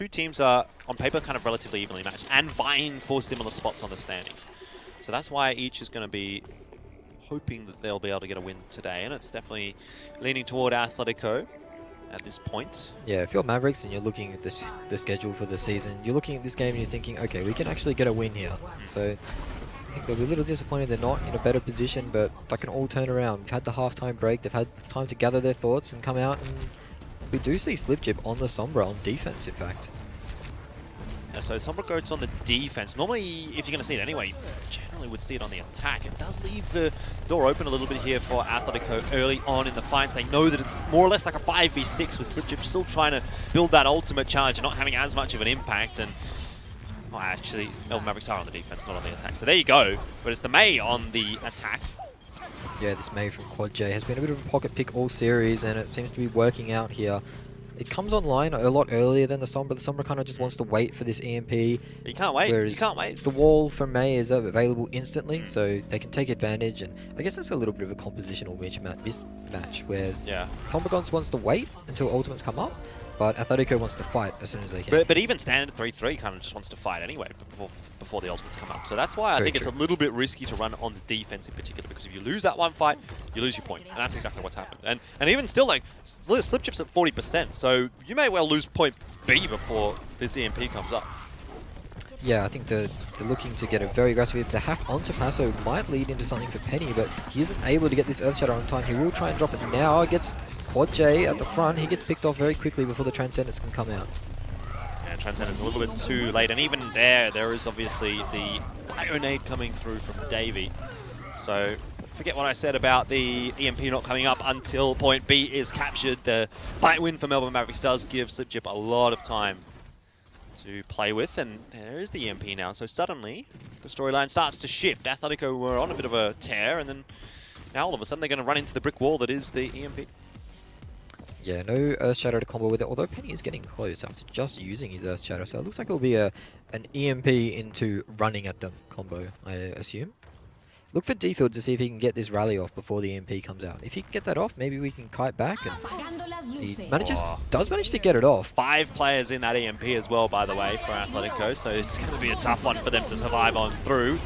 two teams are, on paper, kind of relatively evenly matched and vying for similar spots on the standings. So that's why each is going to be hoping that they'll be able to get a win today, and it's definitely leaning toward Athletico at this point. Yeah, if you're Mavericks and you're looking at the schedule for the season, you're looking at this game and you're thinking, okay, we can actually get a win here. So I think they'll be a little disappointed they're not in a better position, but that can all turn around. We've had the halftime break, they've had time to gather their thoughts and come out, and we do see Slipchip on the Sombra on defense, in fact. Yeah, so Sombra goes on the defense. Normally, if you're going to see it anyway, you generally would see it on the attack. It does leave the door open a little bit here for Athletico early on in the fights. They know that it's more or less like a 5v6 with Slipchip still trying to build that ultimate challenge and not having as much of an impact. And well, actually, Melbourne Mavericks are on the defense, not on the attack. So there you go. But it's the May on the attack. Yeah, this May from Quad J has been a bit of a pocket pick all series, and it seems to be working out here. It comes online a lot earlier than the Sombra. The Sombra kind of just wants to wait for this EMP. You can't wait. You can't wait. The wall from May is available instantly, so they can take advantage. And I guess that's a little bit of a compositional mismatch where Sombra wants to wait until ultimates come up, but Athletico wants to fight as soon as they can. But even standard 3-3 kind of just wants to fight anyway before the ultimates come up. So that's why I think it's a little bit risky to run on the defense in particular, because if you lose that one fight, you lose your point. And that's exactly what's happened. And even still, like, Slipchip's at 40%, so you may well lose point B before this EMP comes up. Yeah, I think they're looking to get a very aggressive. If the hack onto Paso might lead into something for Penny, but he isn't able to get this Earthshatter on time. He will try and drop it now. Gets Quad J at the front. He gets picked off very quickly before the Transcendence can come out. And Transcendence a little bit too late. And even there is obviously the Bionade coming through from Davey. So forget what I said about the EMP not coming up until point B is captured. The fight win for Melbourne Mavericks does give Slipchip a lot of time to play with, and there is the EMP now. So suddenly, the storyline starts to shift. Athletico were on a bit of a tear, and then now all of a sudden they're going to run into the brick wall that is the EMP. Yeah, no Earthshatter to combo with it, although Penny is getting close after just using his Earthshatter, so it looks like it'll be an EMP into running at them combo, I assume. Look for D-Field to see if he can get this rally off before the EMP comes out. If he can get that off, maybe we can kite back. And he does manage to get it off. 5 players in that EMP as well, by the way, for Athletico, so it's going to be a tough one for them to survive on through.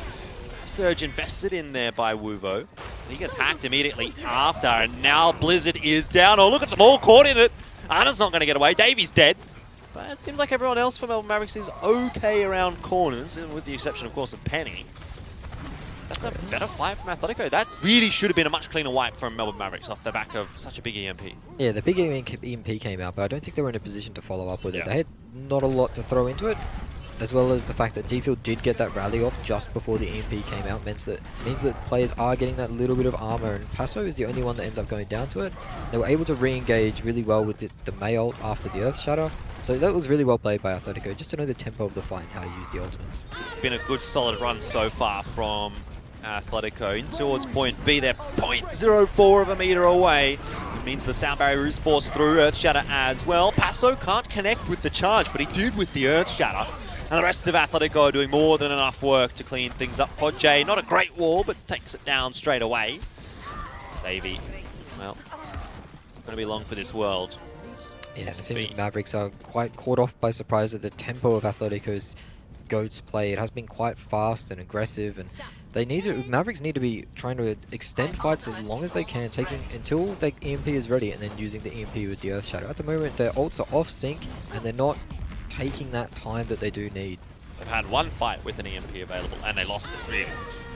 Surge invested in there by Wuvo. He gets hacked immediately after, and now Blizzard is down. Oh, look at them all caught in it. Ana's not going to get away. Davey's dead. But it seems like everyone else for Melbourne Mavericks is okay around corners, with the exception, of course, of Penny. That's a better fight from Athletico. That really should have been a much cleaner wipe from Melbourne Mavericks off the back of such a big EMP. Yeah, the big EMP came out, but I don't think they were in a position to follow up with it. They had not a lot to throw into it, as well as the fact that D-Field did get that rally off just before the EMP came out. Means that players are getting that little bit of armor, and Paso is the only one that ends up going down to it. They were able to re-engage really well with the May ult after the Earth Shatter. So that was really well played by Athletico, just to know the tempo of the fight and how to use the ultimates. It's been a good solid run so far from Athletico in towards point B. They're 0.04 of a meter away. It means the sound barrier is forced through. Earthshatter as well. Paso can't connect with the charge, but he did with the Earthshatter. And the rest of Athletico are doing more than enough work to clean things up. Quad J, not a great wall, but takes it down straight away. Davey, well, not going to be long for this world. Yeah, it seems like Mavericks are quite caught off by surprise at the tempo of Athletico's GOAT's play. It has been quite fast and aggressive, and Mavericks need to be trying to extend fights as long as they can, taking until the EMP is ready and then using the EMP with the Earthshatter. At the moment, their ults are off sync, and they're not taking that time that they do need. They've had one fight with an EMP available, and they lost it, really.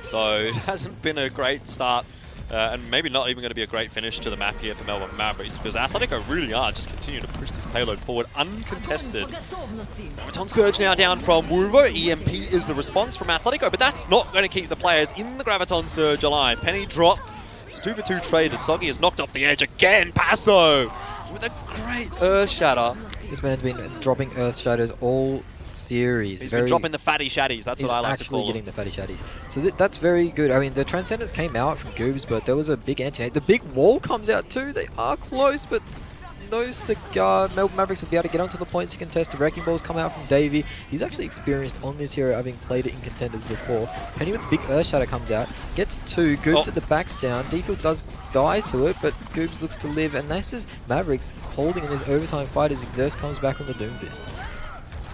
So it hasn't been a great start, and maybe not even going to be a great finish to the map here for Melbourne Mavericks, because Athletico really are just continuing to push this payload forward uncontested. Graviton Surge now down from Wuvo. EMP is the response from Athletico, but that's not going to keep the players in the Graviton Surge alive. Penny drops. It's a 2-for-2 trade as Soggy is knocked off the edge again. Paso with a great Earthshatter. This man's been dropping Earthshatters all series. He's been dropping the fatty shatties, that's what I like to call them. He's actually getting the fatty shatties. So that's very good. I mean, the Transcendence came out from Goobs, but there was a big anti-nade. The big wall comes out too. They are close, but no cigar. Melbourne Mavericks will be able to get onto the point to contest. The Wrecking Balls come out from Davey. He's actually experienced on this hero, having played it in Contenders before. Penny with the big Earthshatter comes out, gets 2. Goobs at the back's down. D-Field does die to it, but Goobs looks to live. And this is Mavericks holding in this overtime fight as Exerce comes back on the Doomfist.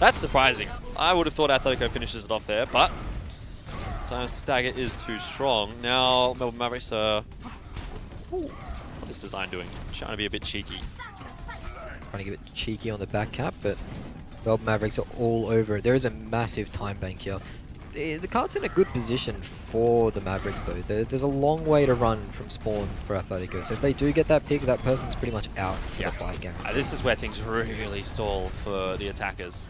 That's surprising. I would have thought Athletico finishes it off there, but sometimes stagger is too strong. Now Melbourne Mavericks are... Ooh, what is Design doing? Trying to be a bit cheeky. Trying to get a bit cheeky on the back cap, but Melbourne Mavericks are all over it. There is a massive time bank here. The card's in a good position for the Mavericks though. There's a long way to run from spawn for Athletico, so if they do get that pick, that person's pretty much out for the fight guarantee. This is where things really stall for the attackers.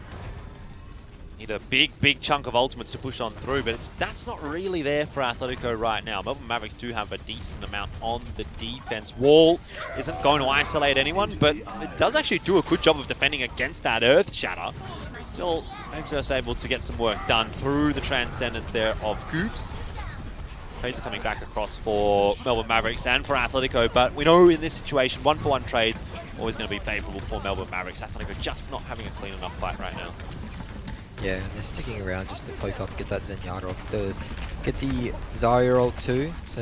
Need a big chunk of ultimates to push on through, but that's not really there for Athletico right now. Melbourne Mavericks do have a decent amount on the defense. Wall isn't going to isolate anyone, but it does actually do a good job of defending against that Earth Shatter. Still, Exerst able to get some work done through the transcendence there of Goops. Trades are coming back across for Melbourne Mavericks and for Athletico, but we know in this situation, 1-for-1 trades always going to be favourable for Melbourne Mavericks. Athletico just not having a clean enough fight right now. Yeah, and they're sticking around just to poke up, get that Zenyatta off, get the Zarya ult too. So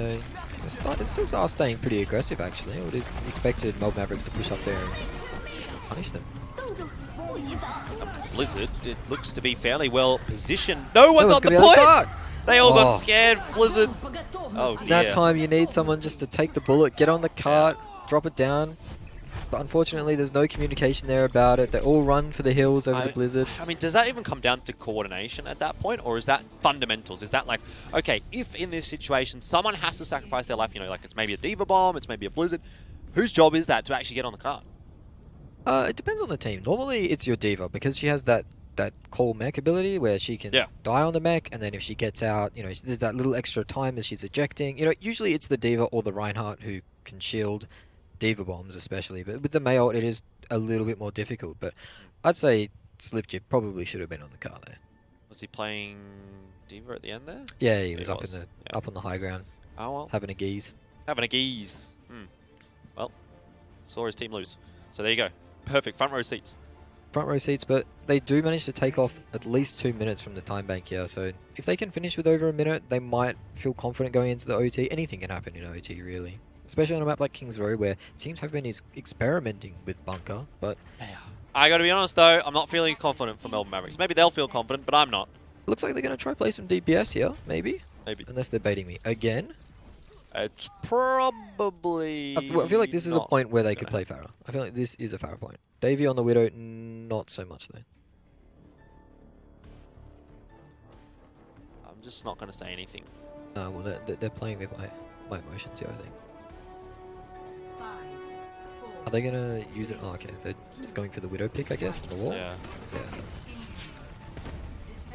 it still are staying pretty aggressive actually. It is expected Melbourne Mavericks to push up there and punish them. Blizzard, it looks to be fairly well positioned. No one's on the point! They all got scared, Blizzard. Oh dear. That time you need someone just to take the bullet, get on the cart, drop it down. But unfortunately, there's no communication there about it. They all run for the hills over the Blizzard. I mean, does that even come down to coordination at that point? Or is that fundamentals? Is that like, okay, if in this situation someone has to sacrifice their life, you know, like it's maybe a Diva Bomb, it's maybe a Blizzard, whose job is that to actually get on the cart? It depends on the team. Normally, it's your Diva because she has that call mech ability where she can die on the mech, and then if she gets out, you know, there's that little extra time as she's ejecting. You know, usually it's the Diva or the Reinhardt who can shield Diva bombs especially, but with the Mayo it is a little bit more difficult. But I'd say Slipjib probably should have been on the car there. Was he playing Diva at the end there? Yeah, he was up on the high ground. Oh well. Having a geese. Having a geese. Well, saw his team lose. So there you go. Perfect front row seats. Front row seats, but they do manage to take off at least 2 minutes from the time bank here. So if they can finish with over a minute, they might feel confident going into the OT. Anything can happen in OT, really. Especially on a map like Kings Row, where teams have been experimenting with bunker, but... I gotta be honest though, I'm not feeling confident for Melbourne Mavericks. Maybe they'll feel confident, but I'm not. Looks like they're going to try play some DPS here, maybe? Maybe. Unless they're baiting me. Again? It's probably... I feel like this is a point where they could play Pharah. I feel like this is a Pharah point. Davey on the Widow, not so much though. I'm just not going to say anything. No, well, they're playing with my emotions here, I think. Are they going to use it? Oh, okay. They're just going for the Widow pick, I guess, on the wall? Yeah.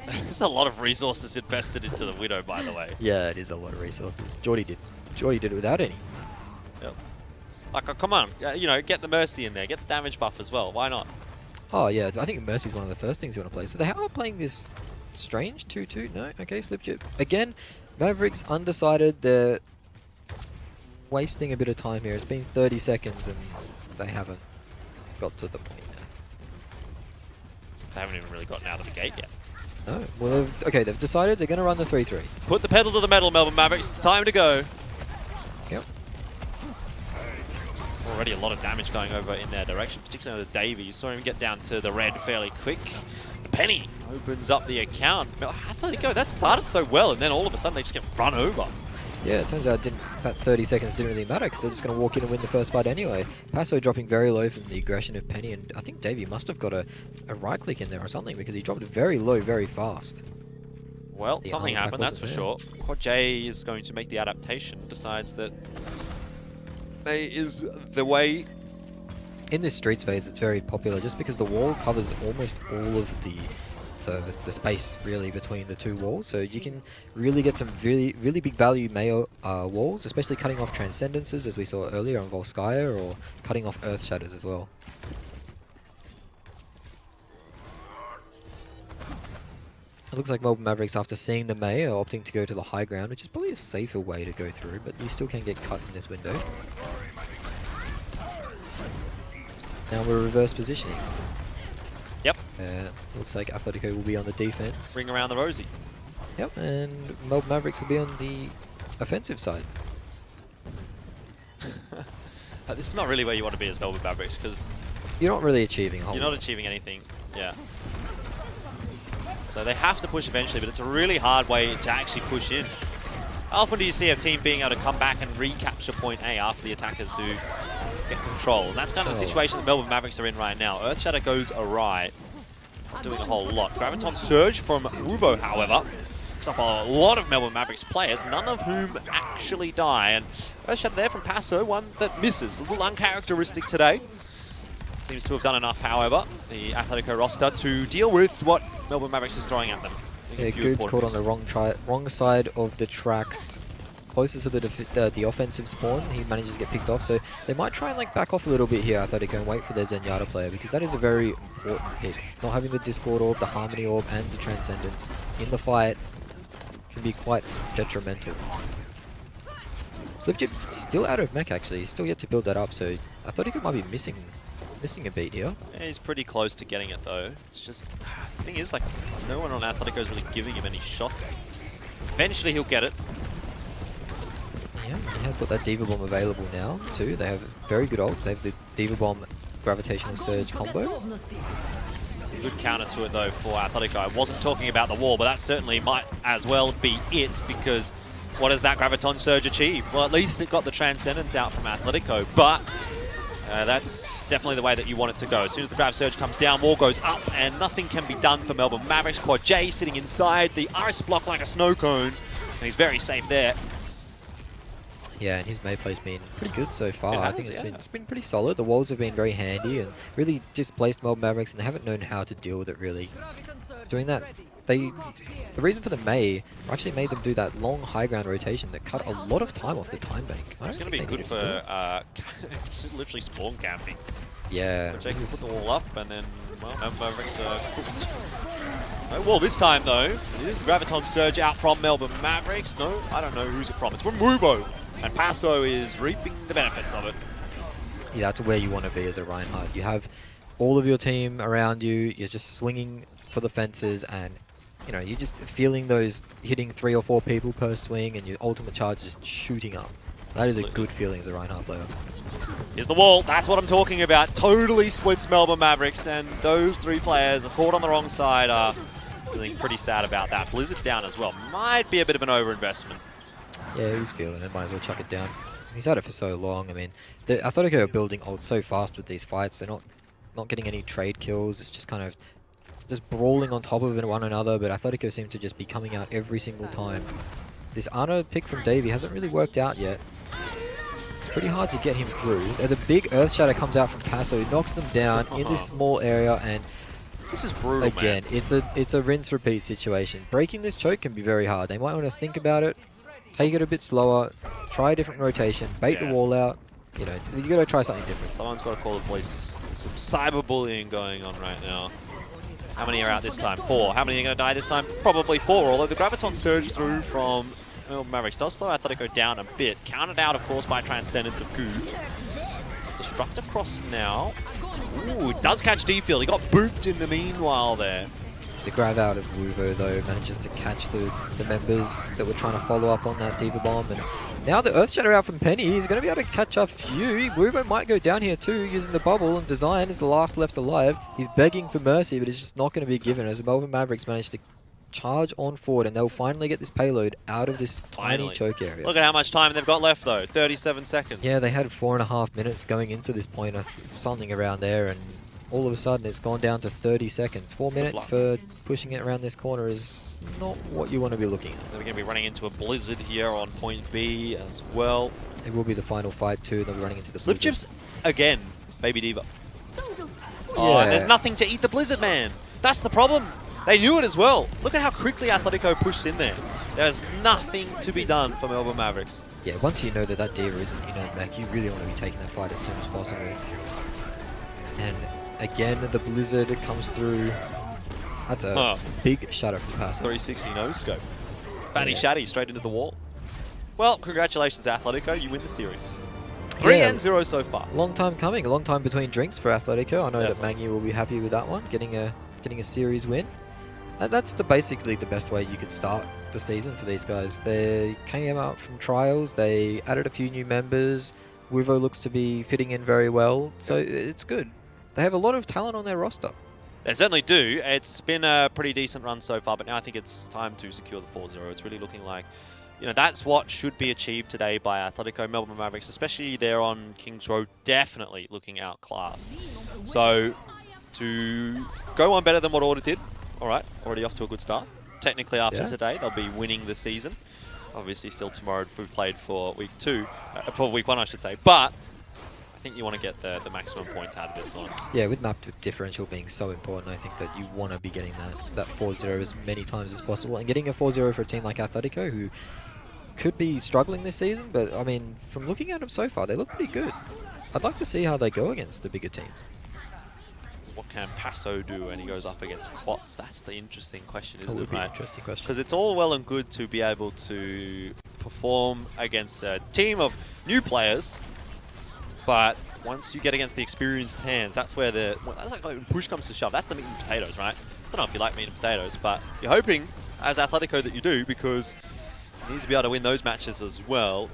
There's a lot of resources invested into the Widow, by the way. Yeah, it is a lot of resources. Jordy did it without any. Yep. Like, come on, you know, get the Mercy in there, get the damage buff as well. Why not? Oh yeah, I think Mercy's one of the first things you want to play. So they are playing this strange 2-2. No, okay, Slipjib again. Mavericks undecided. They're wasting a bit of time here. It's been 30 seconds and they haven't got to the point yet. They haven't even really gotten out of the gate yet. No. Well, they've decided they're going to run the 3-3. Put the pedal to the metal, Melbourne Mavericks. It's time to go. Yep. Already a lot of damage going over in their direction, particularly with Davey. You saw him get down to the red fairly quick. Penny opens up the account. Athletico, that started so well, and then all of a sudden they just get run over. Yeah, it turns out that 30 seconds didn't really matter because they're just going to walk in and win the first fight anyway. Passo dropping very low from the aggression of Penny, and I think Davey must have got a right click in there or something because he dropped it very low very fast. Well, something happened, that's for sure. Quad J is going to make the adaptation, decides that A is the way. In this Streets phase, it's very popular just because the wall covers almost all of the space really between the two walls, so you can really get some really big value Mayo walls, especially cutting off Transcendences as we saw earlier on Volskaya, or cutting off Earth Shatters as well. It looks like Melbourne Mavericks, after seeing the May, are opting to go to the high ground, which is probably a safer way to go through, but you still can get cut in this window. Now we're reverse positioning. Yep. Looks like Athletico will be on the defense. Ring around the rosy. Yep, and Melbourne Mavericks will be on the offensive side. This is not really where you want to be as Melbourne Mavericks, because you're not really achieving a whole lot. You're not achieving anything, yeah. So they have to push eventually, but it's a really hard way to actually push in. How often do you see a team being able to come back and recapture point A after the attackers do get control? And that's kind of the situation that Melbourne Mavericks are in right now. Earthshatter goes awry. Not doing a whole lot. Graviton Surge from Wuvo, however, picks up a lot of Melbourne Mavericks players, none of whom actually die. And Earthshatter there from Paso, one that misses. A little uncharacteristic today. Seems to have done enough, however, the Athletico roster, to deal with what Melbourne Mavericks is throwing at them. Yeah, good caught on the wrong side of the tracks, closer to the offensive spawn. He manages to get picked off, so they might try and like back off a little bit here, Athletico, and wait for their Zenyatta player, because that is a very important pick. Not having the Discord Orb, the Harmony Orb, and the Transcendence in the fight can be quite detrimental. Slipchip still out of mech, actually. He's still yet to build that up, so Athletico might be missing a beat here. Yeah, he's pretty close to getting it though. It's just, the thing is, like, no one on Athletico is really giving him any shots. Eventually he'll get it. Yeah, he has got that Diva Bomb available now too. They have very good ults. They have the Diva Bomb Gravitational Surge combo. Good counter to it though for Athletico. I wasn't talking about the wall, but that certainly might as well be it, because what does that Graviton Surge achieve? Well, at least it got the Transcendence out from Athletico, but that's definitely the way that you want it to go. As soon as the Grav Surge comes down, wall goes up, and nothing can be done for Melbourne Mavericks. Quad J sitting inside the ice block like a snow cone, and he's very safe there. Yeah, and his May play's been pretty good so far. I think it's been pretty solid. The walls have been very handy and really displaced Melbourne Mavericks, and they haven't known how to deal with it really. Doing that, the reason for the May actually made them do that long high ground rotation that cut a lot of time off the time bank. It's going to be good for literally spawn camping. Yeah. Which they can put the wall up, and then, well, Mavericks are cooked. No wall this time though. It is the Graviton Surge out from Melbourne Mavericks. No, I don't know who's it from. It's from Wubo. And Paso is reaping the benefits of it. Yeah, that's where you want to be as a Reinhardt. You have all of your team around you. You're just swinging for the fences, and you know, you're just feeling those hitting 3 or 4 people per swing, and your ultimate charge just shooting up. That is a good feeling as a Reinhardt player. Here's the wall. That's what I'm talking about. Totally splits Melbourne Mavericks, and those 3 players are caught on the wrong side are feeling pretty sad about that. Blizzard down as well. Might be a bit of an overinvestment. Yeah, he's feeling it. Might as well chuck it down. He's had it for so long. I mean, Athletico are building ult so fast with these fights. They're not getting any trade kills. It's just kind of just brawling on top of one another. But Athletico seem to just be coming out every single time. This Ana pick from Davey hasn't really worked out yet. It's pretty hard to get him through. The big Earth Shatter comes out from Paso, knocks them down in this small area, and this is brutal. Again, man. it's a rinse-repeat situation. Breaking this choke can be very hard. They might want to think about it. Take it a bit slower, try a different rotation, bait the wall out. You know, you got to try something different. Someone's got to call the police. There's some cyberbullying going on right now. How many are out this time? 4. How many are going to die this time? Probably 4, although the Graviton Surge through from Melbourne Mavericks does slow Athletico down a bit. Counted out, of course, by Transcendence of Goobs. Destructive cross now. Ooh, it does catch D-Field. He got booped in the meanwhile there. The grab out of Wuvo, though, manages to catch the members that were trying to follow up on that Diva Bomb. And now the Earth Shatter out from Penny. He's going to be able to catch up few. Wuvo might go down here too, using the bubble, and Design is the last left alive. He's begging for mercy, but it's just not going to be given as the Melbourne Mavericks manage to charge on forward, and they'll finally get this payload out of this tiny choke area. Look at how much time they've got left, though. 37 seconds. Yeah, they had 4.5 minutes going into this point, something around there, and all of a sudden it's gone down to 30 seconds. 4 minutes for pushing it around this corner is not what you want to be looking at. They're going to be running into a Blizzard here on point B as well. It will be the final fight too. They'll be running into the Slip Blizzard. Chips again, Baby Diva. Yeah. Oh, and there's nothing to eat the Blizzard, man. That's the problem. They knew it as well. Look at how quickly Athletico pushed in there. There's nothing to be done for Melbourne Mavericks. Yeah, once you know that that Diva isn't in on mech, you really want to be taking that fight as soon as possible. And again, the Blizzard comes through. That's a big shatter from Paso. 360 no scope. Fatty Shatty straight into the wall. Well, congratulations, Athletico. You win the series. 3-0 so far. Long time coming. A long time between drinks for Athletico. I know that Mangy will be happy with that one, getting a series win. And that's basically the best way you could start the season for these guys. They came out from trials. They added a few new members. Wuvo looks to be fitting in very well, so it's good. They have a lot of talent on their roster. They certainly do. It's been a pretty decent run so far, but now I think it's time to secure the 4-0. It's really looking like, that's what should be achieved today by Athletico. Melbourne Mavericks, especially there on Kings Road, definitely looking outclassed. So to go on better than what Order did, all right, already off to a good start. Technically after today, they'll be winning the season. Obviously still tomorrow we've played for week 2, for week 1 I should say, but I think you want to get the maximum points out of this one. Yeah, with map differential being so important, I think that you want to be getting that 4-0 as many times as possible. And getting a 4-0 for a team like Athletico, who could be struggling this season, but I mean, from looking at them so far, they look pretty good. I'd like to see how they go against the bigger teams. What can Passo do when he goes up against Quats? That's the interesting question, isn't it? That would be an interesting question. Because it's all well and good to be able to perform against a team of new players, but once you get against the experienced hands, that's where that's like when push comes to shove. That's the meat and potatoes, right? I don't know if you like meat and potatoes, but you're hoping as Athletico that you do, because you need to be able to win those matches as well.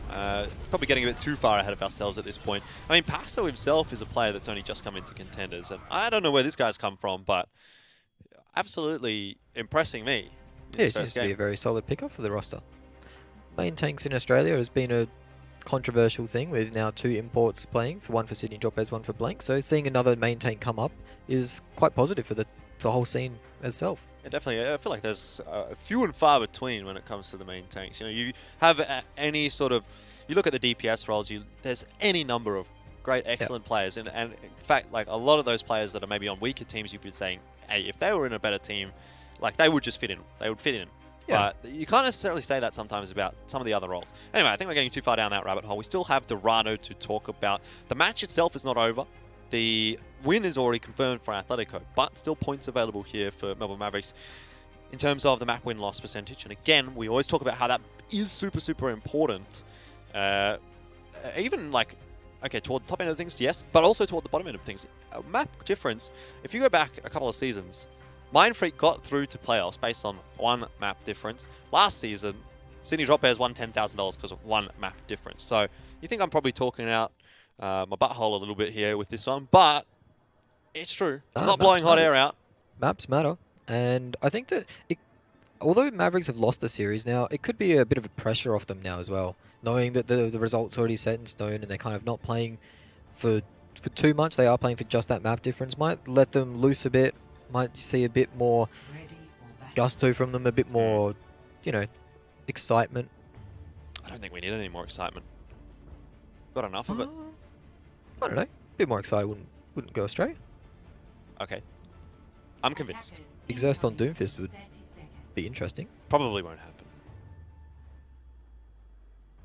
Probably getting a bit too far ahead of ourselves at this point. I mean, Passo himself is a player that's only just come into Contenders, and I don't know where this guy's come from, but absolutely impressing me. Yeah, it seems to be a very solid pickup for the roster. Main tanks in Australia has been a controversial thing with now 2 imports playing, one for Sydney Dropbears, one for Blank. So seeing another main tank come up is quite positive for the whole scene itself. Yeah, definitely. I feel like there's few and far between when it comes to the main tanks. You have any sort of, you look at the DPS roles, there's any number of great, excellent players, and in fact, like a lot of those players that are maybe on weaker teams, you'd be saying, hey, if they were in a better team, like they would just fit in. They would fit in. Yeah. But you can't necessarily say that sometimes about some of the other roles. Anyway, I think we're getting too far down that rabbit hole. We still have Dorado to talk about. The match itself is not over. The win is already confirmed for Athletico, but still points available here for Melbourne Mavericks in terms of the map win-loss percentage. And again, we always talk about how that is super, super important. Even like, okay, toward the top end of things, yes, but also toward the bottom end of things. A map difference, if you go back a couple of seasons, Mindfreak got through to playoffs based on 1 map difference. Last season, Sydney Dropbears won $10,000 because of 1 map difference. So you think I'm probably talking out my butthole a little bit here with this one, but it's true. I'm not blowing hot air out. Maps matter. And I think that although Mavericks have lost the series now, it could be a bit of a pressure off them now as well, knowing that the result's already set in stone and they're kind of not playing for too much. They are playing for just that map difference. Might let them loose a bit. Might see a bit more gusto from them, a bit more, excitement. I don't think we need any more excitement. Got enough of it. I don't know. A bit more excited wouldn't go astray. Okay. I'm convinced. Exerst on Doomfist would be interesting. Probably won't happen.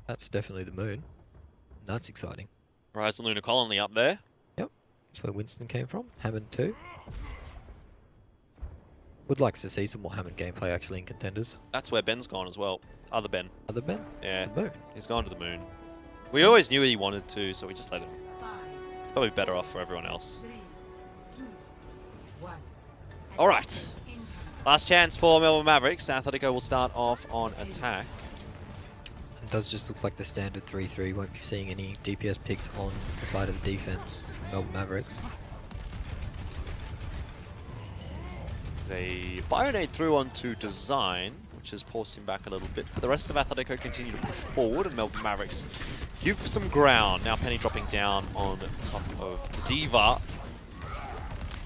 That's definitely the moon. That's exciting. Horizon Lunar Colony up there. Yep. That's where Winston came from. Hammond too. Would like to see some more Hammond gameplay actually in Contenders. That's where Ben's gone as well. Other Ben. Other Ben? Yeah. The moon. He's gone to the moon. We always knew he wanted to, so we just let him. It's probably better off for everyone else. Alright. Last chance for Melbourne Mavericks. Athletico will start off on attack. It does just look like the standard 3-3. Won't be seeing any DPS picks on the side of the defense from Melbourne Mavericks. A Bionade through onto Design, which has paused him back a little bit. But the rest of Athletico continue to push forward, and Melbourne Mavericks give some ground. Now Penny dropping down on top of the Diva.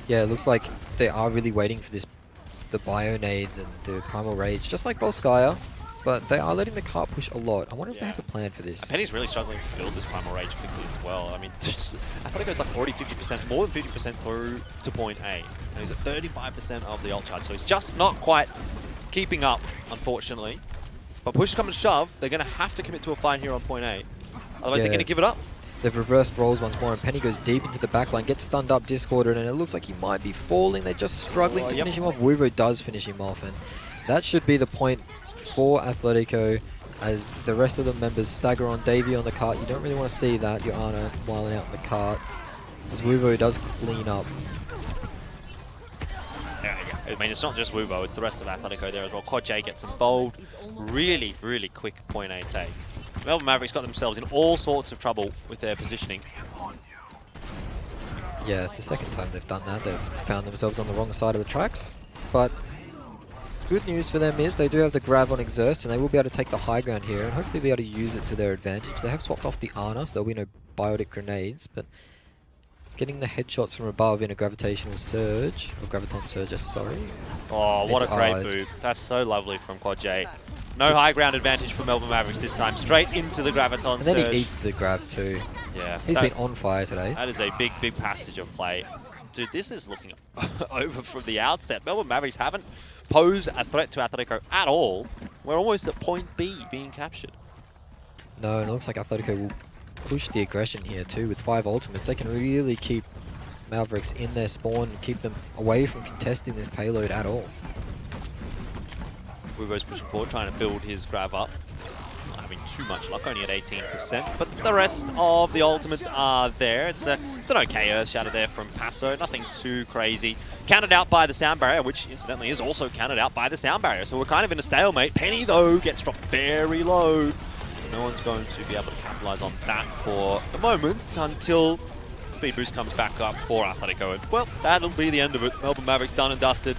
Yeah, it looks like they are really waiting for the Bionades and the Primal Rage, just like Volskaya, but they are letting the cart push a lot. I wonder if they have a plan for this. Penny's really struggling to build this Primal Rage quickly as well. I mean, Athletico's like already 50%, more than 50% through to point A. And he's at 35% of the ult charge, so he's just not quite keeping up, unfortunately. But push come and shove, they're going to have to commit to a fight here on point A. Otherwise they're going to give it up. They've reversed roles once more, and Penny goes deep into the backline, gets stunned up, discorded, and it looks like he might be falling. They're just struggling to finish him off. Wuvo does finish him off, and that should be the point for Athletico as the rest of the members stagger on Davey on the cart. You don't really want to see that. Joanna whiling out in the cart as Wuvo does clean up. Yeah. I mean, it's not just Wuvo, it's the rest of Athletico there as well. Quad J gets involved. Really, really quick point A take. Melbourne Mavericks got themselves in all sorts of trouble with their positioning. Yeah, it's the second time they've done that. They've found themselves on the wrong side of the tracks. But good news for them is they do have the grab on Exerst, and they will be able to take the high ground here and hopefully be able to use it to their advantage. They have swapped off the Ana, so there'll be no biotic grenades, but getting the headshots from above in a gravitational surge, or graviton surge, sorry. Oh, what a great move. That's so lovely from Quad J. No high ground advantage for Melbourne Mavericks this time. Straight into the graviton surge. And then he eats the grab too. Yeah. He's been on fire today. That is a big, big passage of play. Dude, this is looking over from the outset. Melbourne Mavericks haven't posed a threat to Athletico at all. We're almost at point B being captured. No, and it looks like Athletico will push the aggression here too with 5 ultimates. They can really keep Mavericks in their spawn and keep them away from contesting this payload at all. Wuvo's pushing forward, trying to build his grab up. Not having too much luck, only at 18%, but the rest of the ultimates are there. It's an okay Earth Shatter there from Passo, nothing too crazy. Counted out by the sound barrier, which incidentally is also counted out by the sound barrier, so we're kind of in a stalemate. Penny, though, gets dropped very low. No one's going to be able to capitalize on that for the moment until speed boost comes back up for Athletico. And, well, that'll be the end of it. Melbourne Mavericks done and dusted.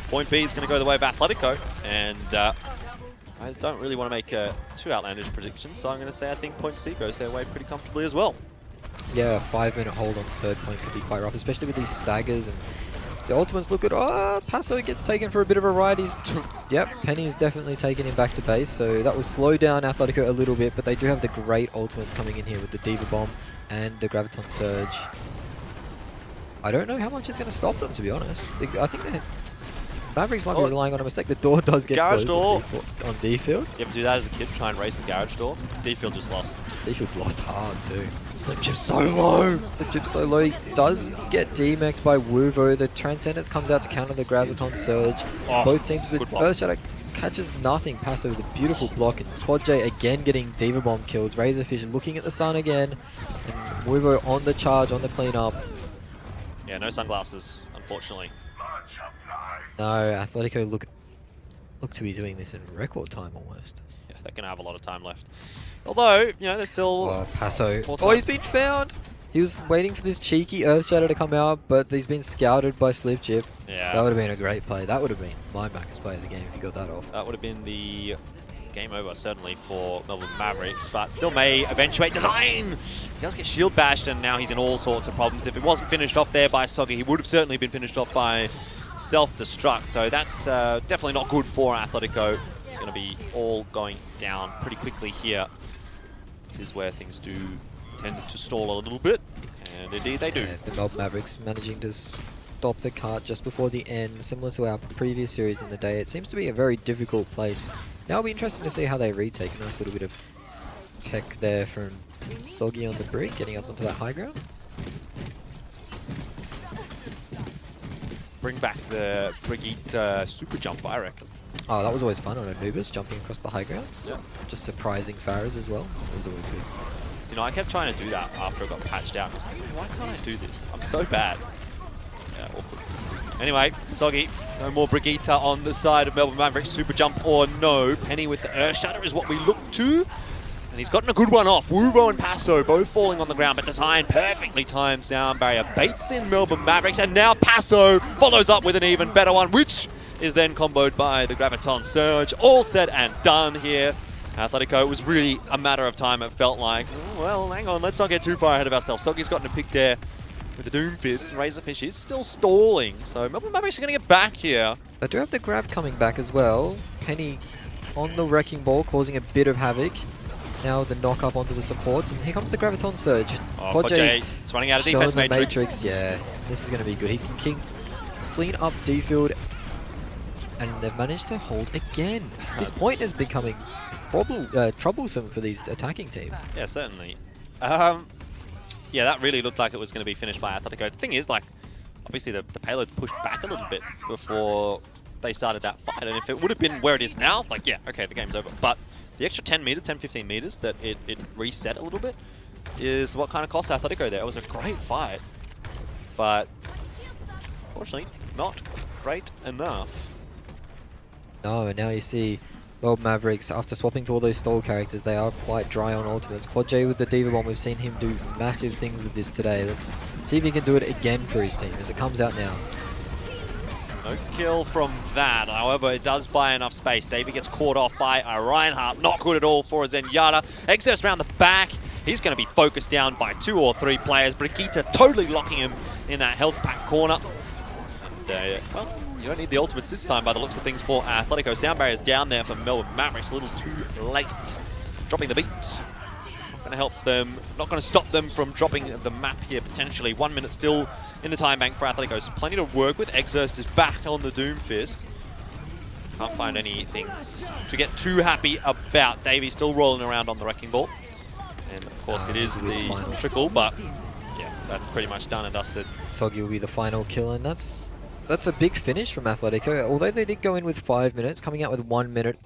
Point B is going to go the way of Athletico, and I don't really want to make a too outlandish prediction, so I'm going to say I think point C goes their way pretty comfortably as well. Yeah, a 5-minute hold on the third point could be quite rough, especially with these staggers, and the ultimates look good. Oh, Passo gets taken for a bit of a ride. Yep, Penny is definitely taking him back to base, so that will slow down Athletico a little bit, but they do have the great ultimates coming in here with the Diva Bomb and the Graviton Surge. I don't know how much it's going to stop them, to be honest. I think they Mavericks might be relying on a mistake. The door does get garage closed door on D-Field. You ever do that as a kid? Try and race the garage door? D-Field just lost. D-Field lost hard too. Slip chip's so low. Slip chip's so low. He does get D-mexed by Wuvo. The Transcendence comes out to counter the Graviton Surge. Oh, both teams, the Earth Shadow catches nothing. Passo with a beautiful block. And Quad J again getting Diva Bomb kills. Razorfish looking at the sun again. And Wuvo on the charge, on the cleanup. Yeah, no sunglasses, unfortunately. No, Athletico look to be doing this in record time almost. Yeah, they're going to have a lot of time left. Although, you know, they're still... Oh, Passo. Oh, he's been found! He was waiting for this cheeky Earth Shadow to come out, but he's been scouted by Slip Chip. Yeah. That would have been a great play. That would have been my Maccas play of the game if he got that off. That would have been the game over, certainly, for Melbourne Mavericks, but still may eventuate. Design! He does get shield bashed, and now he's in all sorts of problems. If it wasn't finished off there by Stoggy, he would have certainly been finished off by self-destruct, so that's definitely not good for Athletico. It's going to be all going down pretty quickly here. This is where things do tend to stall a little bit, and indeed they do. Yeah, the Melbourne Mavericks managing to stop the cart just before the end, similar to our previous series in the day. It seems to be a very difficult place. Now it'll be interesting to see how they retake. A nice little bit of tech there from Soggy on the brick, getting up onto that high ground. Bring back the Brigitte super jump, I reckon. Oh, that was always fun on Anubis, jumping across the high grounds. Yeah. Just surprising Farahs as well. It was always good. You know, I kept trying to do that after it got patched out. I was like, why can't I do this? I'm so bad. Yeah, awkward. Anyway, Soggy, no more Brigitte on the side of Melbourne Mavericks. Super jump or no. Penny with the Earth Shatter is what we look to. And he's gotten a good one off. Wuvo and Passo both falling on the ground, but Design perfectly timed sound barrier baits in Melbourne Mavericks, and now Passo follows up with an even better one, which is then comboed by the Graviton Surge. All said and done here. Athletico, it was really a matter of time, it felt like. Oh, well, hang on, let's not get too far ahead of ourselves. Soggy's gotten a pick there with the Doomfist. Razorfish is still stalling, so Melbourne Mavericks are going to get back here. They do have the grab coming back as well. Penny on the Wrecking Ball, causing a bit of havoc. Now the knock up onto the supports, and here comes the Graviton Surge. Oh, Quad J is running out of defense matrix. Yeah, this is going to be good. He can clean up D-Field, and they've managed to hold again. This point is becoming troublesome for these attacking teams. Yeah, certainly. Yeah, that really looked like it was going to be finished by Athletico. The thing is, like, obviously the payload pushed back a little bit before they started that fight, and if it would have been where it is now, like, yeah, okay, the game's over. But the extra 10 meters, 10-15 meters that it reset a little bit is what kind of cost Athletico there. It was a great fight, but unfortunately not great enough. No, and now you see Melbourne Mavericks, after swapping to all those stall characters, they are quite dry on ultimates. Quad J with the Diva Bomb, we've seen him do massive things with this today. Let's See if he can do it again for his team as it comes out now. No kill from that. However, it does buy enough space. Davey gets caught off by a Reinhardt. Not good at all for a Zenyatta. Exerts around the back. He's going to be focused down by 2 or 3 players. Brigitte totally locking him in that health pack corner. And, well, you don't need the ultimates this time by the looks of things for Athletico. Sound barrier's down there for Melbourne Mavericks. A little too late. Dropping the beat. Not going to help them. Not going to stop them from dropping the map here, potentially. 1 minute still in the time bank for Athletico. So plenty to work with. Exerst is back on the Doomfist. Can't find anything to get too happy about. Davey still rolling around on the Wrecking Ball. And of course it is the trickle, but yeah, that's pretty much done and dusted. Soggy will be the final kill, and that's a big finish from Athletico. Although they did go in with 5 minutes, coming out with 1 minute,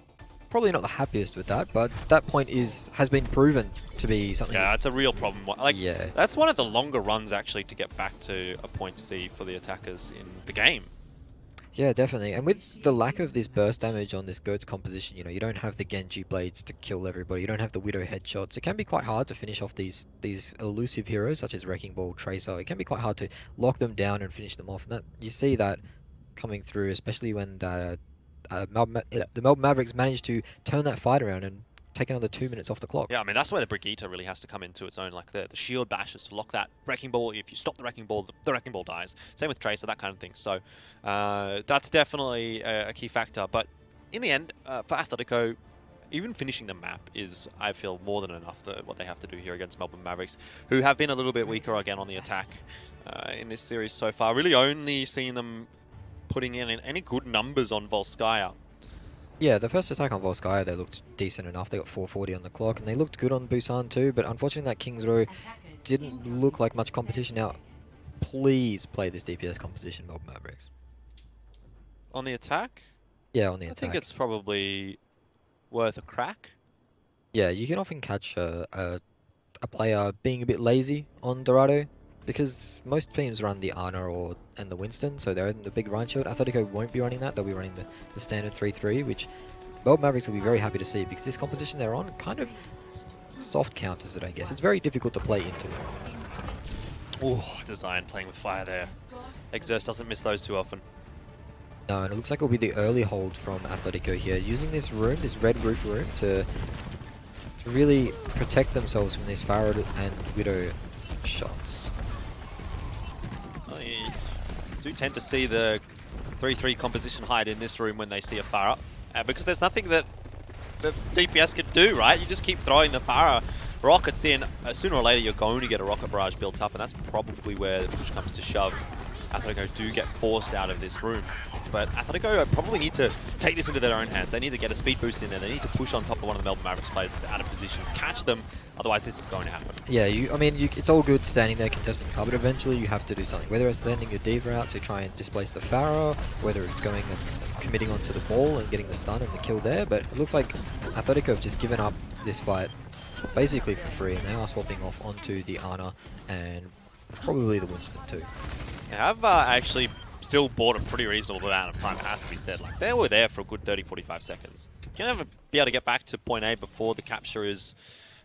probably not the happiest with that, but that point has been proven to be something. Yeah, it's a real problem. Like, yeah, that's one of the longer runs actually to get back to a point C for the attackers in the game. Yeah, definitely. And with the lack of this burst damage on this Goat's composition, you know, you don't have the Genji blades to kill everybody. You don't have the Widow headshots. It can be quite hard to finish off these elusive heroes such as Wrecking Ball, Tracer. It can be quite hard to lock them down and finish them off. And that, you see that coming through, especially when the Melbourne Mavericks managed to turn that fight around and take another 2 minutes off the clock. Yeah, I mean, that's where the Brigitte really has to come into its own. Like the shield bashes to lock that Wrecking Ball. If you stop the Wrecking Ball, the Wrecking Ball dies. Same with Tracer, that kind of thing. So that's definitely a key factor. But in the end, for Athletico, even finishing the map is, I feel, more than enough what they have to do here against Melbourne Mavericks, who have been a little bit weaker again on the attack in this series so far. Really only seen them putting in any good numbers on Volskaya. Yeah, the first attack on Volskaya, they looked decent enough. They got 440 on the clock, and they looked good on Busan too, but unfortunately that King's Row didn't look like much competition. Now, please play this DPS composition, Melbourne Mavericks. On the attack? Yeah, on the attack. I think it's probably worth a crack. Yeah, you can often catch a player being a bit lazy on Dorado, because most teams run the Ana and the Winston, so they're in the big Rhine Shield. Athletico won't be running that. They'll be running the standard 3-3, which Melbourne Mavericks will be very happy to see, because this composition they're on kind of soft counters it, I guess. It's very difficult to play into. Oh, Design playing with fire there. Exerst doesn't miss those too often. No, and it looks like it'll be the early hold from Athletico here, using this room, this red roof room, to really protect themselves from these Farad and Widow shots. I do tend to see the 3-3 composition hide in this room when they see a Pharah, because there's nothing that the DPS can do, right? You just keep throwing the Pharah rockets in. Sooner or later you're going to get a rocket barrage built up, and that's probably where the push comes to shove. Atletico do get forced out of this room, but Atletico probably need to take this into their own hands. They need to get a speed boost in there. They need to push on top of one of the Melbourne Mavericks players that's out of position, catch them, otherwise this is going to happen. Yeah, I mean, it's all good standing there contesting the car, but eventually you have to do something. Whether it's sending your Diva out to try and displace the Pharah, whether it's going and committing onto the ball and getting the stun and the kill there, but it looks like Atletico have just given up this fight basically for free, and they are swapping off onto the Ana and probably the Winston too. I've actually still bought a pretty reasonable amount of time, it has to be said. Like, they were there for a good 30-45 seconds. You're going to be able to get back to point A before the capture is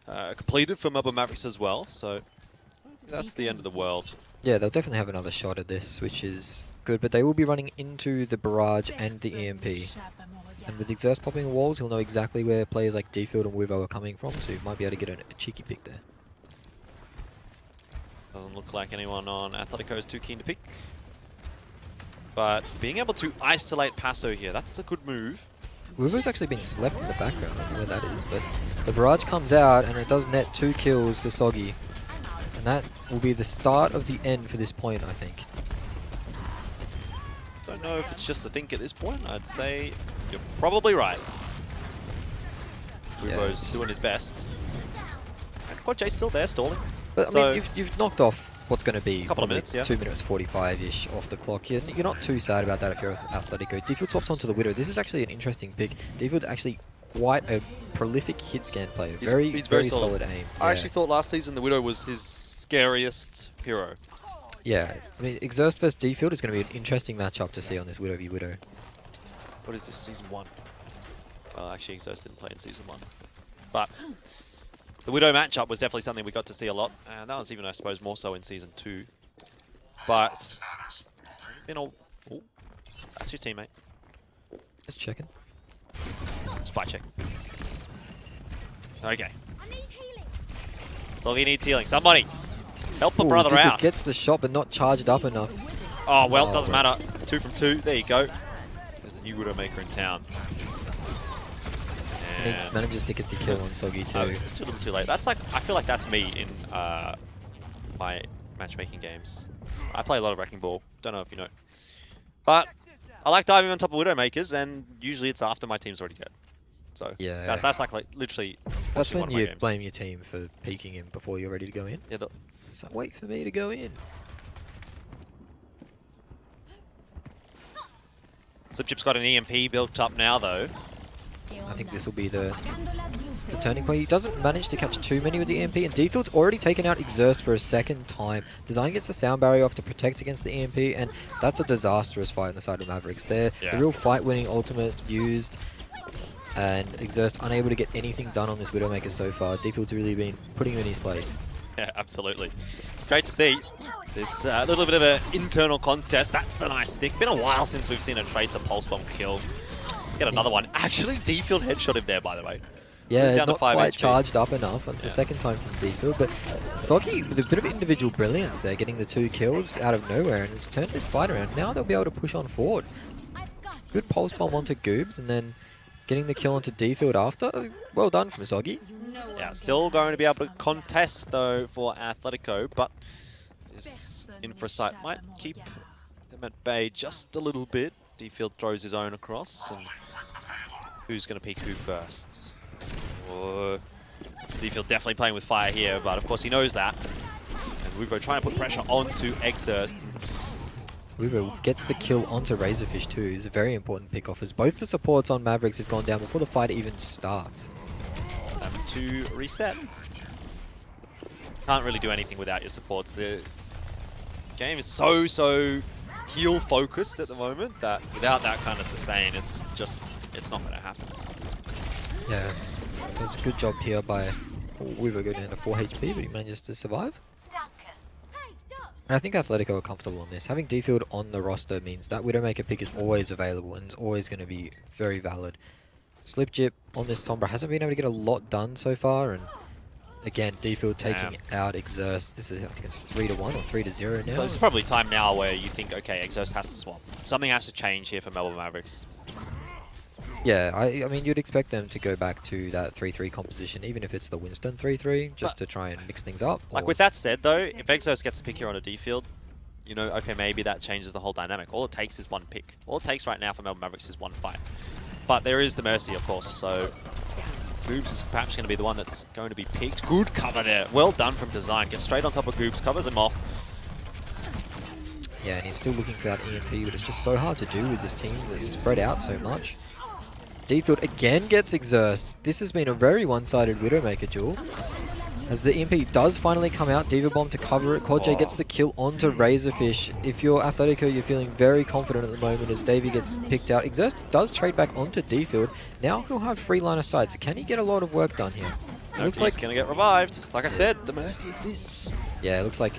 completed for Melbourne Mavericks as well, so I think that's the end of the world. Yeah, they'll definitely have another shot at this, which is good, but they will be running into the barrage and the EMP. And with Exerst popping walls, he'll know exactly where players like Dfield and Wuvo are coming from, so he might be able to get a cheeky pick there. Doesn't look like anyone on Atletico is too keen to pick. But being able to isolate Paso here, that's a good move. Wuvo's actually been left in the background, I don't know where that is, but the barrage comes out and it does net 2 kills for Soggy. And that will be the start of the end for this point, I think. Don't know if it's just a think at this point. I'd say you're probably right. Wuvo's doing his best. And Quad J's still there, stalling. But I mean, you've knocked off what's going to be a couple of minutes, 2 minutes 45-ish off the clock. You're not too sad about that if you're Athletico. Dfield swaps onto the Widow. This is actually an interesting pick. Dfield's actually quite a prolific hit scan player. He's very solid aim. I actually thought last season the Widow was his scariest hero. Yeah, I mean, Exerst vs Dfield is going to be an interesting matchup to see on this Widow v Widow. What is this, season 1? Well, actually, Exerst didn't play in season 1. But the Widow matchup was definitely something we got to see a lot, and that was even, I suppose, more so in Season 2. but oh, that's your teammate. Just checking. Spy check. Okay. Soggy needs healing. Somebody help a brother Difford out. gets the shot, but not charged up enough. Oh, well, doesn't matter. 2 from 2. There you go. There's a new Widowmaker in town. And he manages to get the kill on Soggy too. It's a little too late. That's like, I feel like that's me in my matchmaking games. I play a lot of Wrecking Ball. Don't know if you know. But I like diving on top of Widowmakers, and usually it's after my team's already dead. So yeah, that's like literally. That's when you blame your team for peeking in before you're ready to go in. Yeah. So wait for me to go in. Slipchip's got an EMP built up now, though. I think this will be the turning point. He doesn't manage to catch too many with the EMP, and Defield's already taken out Exerst for a second time. Design gets the sound barrier off to protect against the EMP, and that's a disastrous fight on the side of Mavericks. They're the real fight-winning ultimate used, and Exerst unable to get anything done on this Widowmaker so far. Defield's really been putting him in his place. Yeah, absolutely. It's great to see. There's a little bit of an internal contest. That's a nice stick. Been a while since we've seen a Tracer Pulse Bomb kill. Let's get another one. Actually, Defield headshot him there, by the way. Yeah, not quite charged up enough. It's the second time from Defield, but Soggy with a bit of individual brilliance there, getting the 2 kills out of nowhere, and it's turned this fight around. Now they'll be able to push on forward. Good Pulse Bomb onto Goobs, and then getting the kill onto Defield after. Well done from Soggy. Yeah, still going to be able to contest, though, for Athletico, but this Infrasight might keep them at bay just a little bit. Defield throws his own across, and who's going to peek who first? Oh, Defield definitely playing with fire here, but of course he knows that. And Wuvo trying to put pressure onto Exerst. Wuvo gets the kill onto Razorfish too. It's a very important pick off, as both the supports on Mavericks have gone down before the fight even starts. To reset. Can't really do anything without your supports. The game is so heal focused at the moment that without that kind of sustain, it's not going to happen. Yeah, so it's a good job here by Weaver going down to 4 HP, but he manages to survive. And I think Athletico are comfortable on this. Having Defield on the roster means that Widowmaker pick is always available and is always going to be very valid. Slipchip on this Sombra hasn't been able to get a lot done so far, and again, Defield taking out Exerst. This is, I think it's 3-1 or 3-0 now. So it's probably time now where you think, okay, Exerst has to swap. Something has to change here for Melbourne Mavericks. Yeah, I mean, you'd expect them to go back to that 3-3 composition, even if it's the Winston 3-3, just to try and mix things up. Like with that said, though, if Exerst gets a pick here on a Defield, you know, okay, maybe that changes the whole dynamic. All it takes is one pick. All it takes right now for Melbourne Mavericks is one fight. But there is the Mercy, of course, so Goobs is perhaps going to be the one that's going to be picked. Good cover there. Well done from Design. Gets straight on top of Goobs, covers him off. Yeah, and he's still looking for that EMP, but it's just so hard to do with this team that's spread out so much. Defield again gets Exerst. This has been a very one-sided Widowmaker duel. As the EMP does finally come out, Diva Bomb to cover it. Kodje gets the kill onto Razorfish. If you're Athletico, you're feeling very confident at the moment as Davey gets picked out. Exerst does trade back onto Defield. Now he'll have free line of sight, so can he get a lot of work done here? It looks like he's going to get revived. Like I said, the Mercy exists. Yeah, it looks like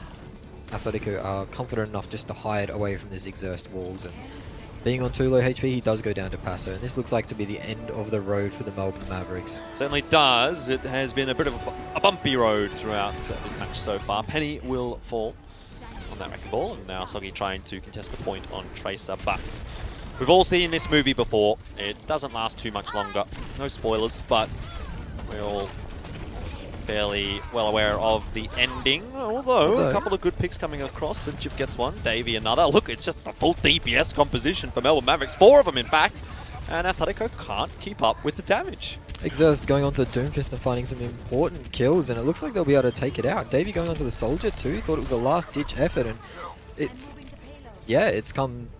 Athletico are confident enough just to hide away from this Exerst walls, and being on 2 low HP, he does go down to Paso, and this looks like to be the end of the road for the Melbourne Mavericks. Certainly does. It has been a bit of a bumpy road throughout this match so far. Penny will fall on that wrecking ball, and now Soggy trying to contest the point on Tracer, but we've all seen this movie before. It doesn't last too much longer. No spoilers, but we're all fairly well aware of the ending, although a couple of good picks coming across. And Chip gets one, Davey another. Look, it's just a full DPS composition for Melbourne Mavericks, 4 of them in fact, and Athletico can't keep up with the damage. Exerst going onto the Doomfist and finding some important kills, and it looks like they'll be able to take it out. Davey going onto the Soldier too, thought it was a last-ditch effort, and it's come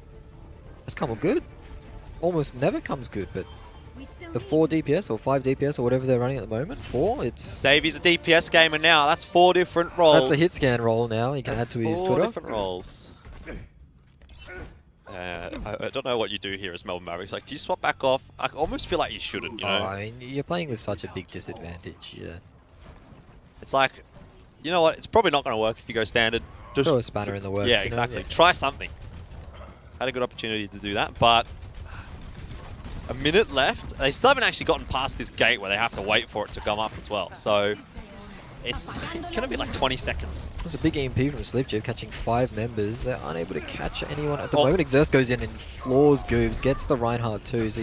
good. Almost never comes good, but the 4 DPS or 5 DPS or whatever they're running at the moment, 4, it's... Davey's a DPS gamer now. That's 4 different roles. That's a hit scan role now. He can add to his Twitter. 4 different roles. I don't know what you do here as Melbourne Mavericks. Like, do you swap back off? I almost feel like you shouldn't, you know? I mean, you're playing with such a big disadvantage, yeah. It's like, you know what? It's probably not going to work if you go standard. throw a spanner in the works. Yeah, exactly. Try something. Had a good opportunity to do that, but a minute left. They still haven't actually gotten past this gate where they have to wait for it to come up as well. So it's going to be like 20 seconds. There's a big EMP from Slipjib catching 5 members. They're unable to catch anyone at the moment. Exerst goes in and floors Goobs, gets the Reinhardt too. So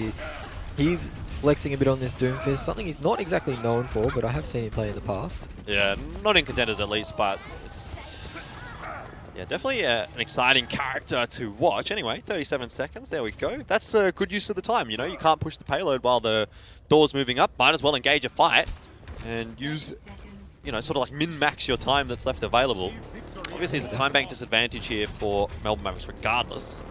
he's flexing a bit on this Doomfist, something he's not exactly known for, but I have seen him play in the past. Yeah, not in Contenders at least, but it's definitely an exciting character to watch. Anyway, 37 seconds, there we go. That's a good use of the time, you know, you can't push the payload while the door's moving up. Might as well engage a fight and use, you know, sort of like min-max your time that's left available. Obviously, there's a time bank disadvantage here for Melbourne Mavericks regardless.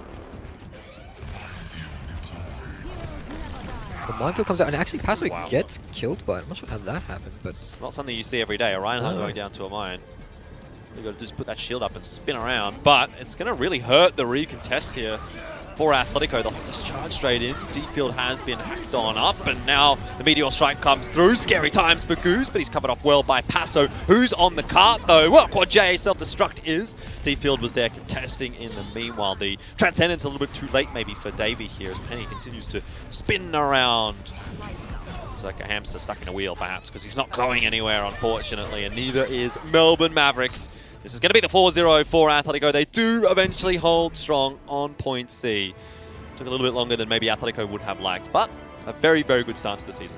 The minefield comes out and actually Paso gets killed by it. I'm not sure how that happened, but it's not something you see every day. A Reinhardt going down to a mine. You got to just put that shield up and spin around, but it's going to really hurt the recontest here for Athletico. They'll just charge straight in. Deep field has been hacked on up, and now the Meteor Strike comes through. Scary times for Goose, but he's covered off well by Paso, who's on the cart though. Well, Quad J self-destruct is. Deep field was there contesting in the meanwhile. The Transcendence a little bit too late maybe for Davey here as Penny continues to spin around. It's like a hamster stuck in a wheel perhaps, because he's not going anywhere unfortunately, and neither is Melbourne Mavericks. This is going to be the 4-0 for Athletico. They do eventually hold strong on point C. Took a little bit longer than maybe Athletico would have liked, but a very, very good start to the season.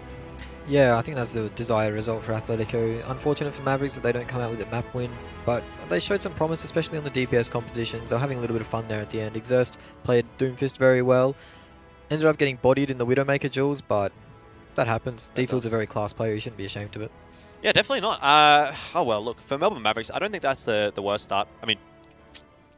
Yeah, I think that's the desired result for Athletico. Unfortunate for Mavericks that they don't come out with a map win, but they showed some promise, especially on the DPS compositions. They're having a little bit of fun there at the end. Exerst played Doomfist very well. Ended up getting bodied in the Widowmaker duels, but that happens. Defield's a very class player. You shouldn't be ashamed of it. Yeah, definitely not. Oh, well, look, for Melbourne Mavericks, I don't think that's the worst start. I mean,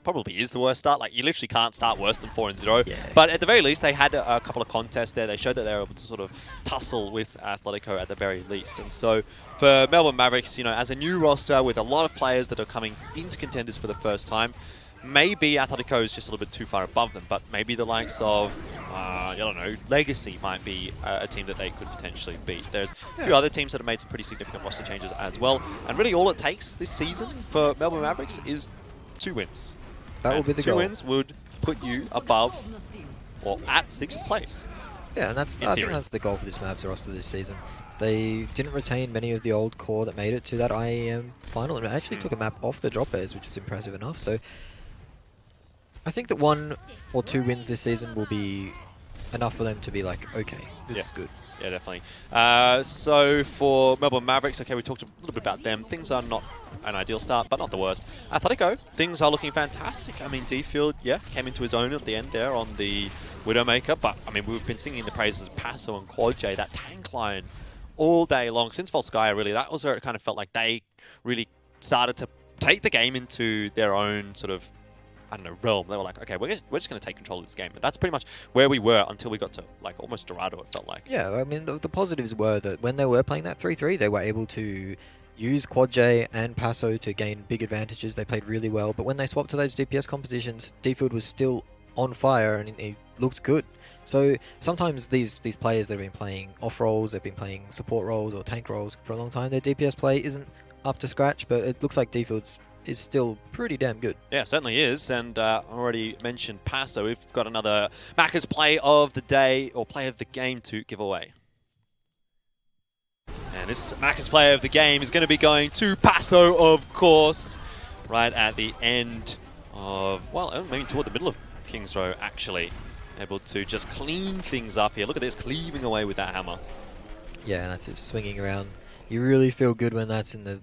probably is the worst start. Like, you literally can't start worse than 4-0. Yeah. But at the very least, they had a couple of contests there. They showed that they were able to sort of tussle with Athletico at the very least. And so for Melbourne Mavericks, you know, as a new roster with a lot of players that are coming into Contenders for the first time, maybe Athletico is just a little bit too far above them, but maybe the likes of, I don't know, Legacy might be a team that they could potentially beat. There's a few other teams that have made some pretty significant roster changes as well, and really all it takes this season for Melbourne Mavericks is 2 wins. That will be the goal. 2 wins would put you above, or at 6th place. Yeah, and I think that's the goal for this Mavs roster this season. They didn't retain many of the old core that made it to that IEM final, and actually took a map off the drop bears, which is impressive enough. So I think that 1 or 2 wins this season will be enough for them to be like, okay, this is good. Yeah, definitely. So for Melbourne Mavericks, okay, we talked a little bit about them. Things are not an ideal start, but not the worst. Atletico, things are looking fantastic. I mean, D-Field, came into his own at the end there on the Widowmaker, but I mean, we've been singing the praises of Paso and Quad J, that tank line all day long. Since Volskaya, really, that was where it kind of felt like they really started to take the game into their own sort of, I don't know, realm. They were like, okay, we're just going to take control of this game. And that's pretty much where we were until we got to, like, almost Dorado, it felt like. Yeah, I mean, the positives were that when they were playing that 3-3, they were able to use Quad J and Paso to gain big advantages. They played really well. But when they swapped to those DPS compositions, D-Field was still on fire and he looked good. So sometimes these players that have been playing off roles, they've been playing support roles or tank roles for a long time, their DPS play isn't up to scratch, but it looks like D-Field's is still pretty damn good. Yeah, certainly is. And I already mentioned Paso. We've got another Macca's play of the day, or play of the game, to give away. And this Macca's play of the game is going to be going to Paso, of course, right at the end of, well, maybe toward the middle of King's Row, actually. Able to just clean things up here. Look at this, cleaving away with that hammer. Yeah, that's it, swinging around. You really feel good when that's in the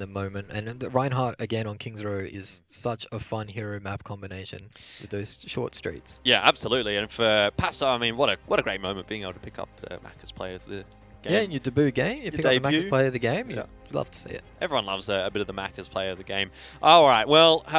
moment. And Reinhardt, again, on King's Row is such a fun hero map combination with those short streets. Yeah, absolutely. And for Paso, I mean, what a great moment being able to pick up the Macca's play of the game. Yeah, in your debut game, you pick up the Macca's play of the game. You'd love to see it. Everyone loves a bit of the Macca's play of the game. All right, well...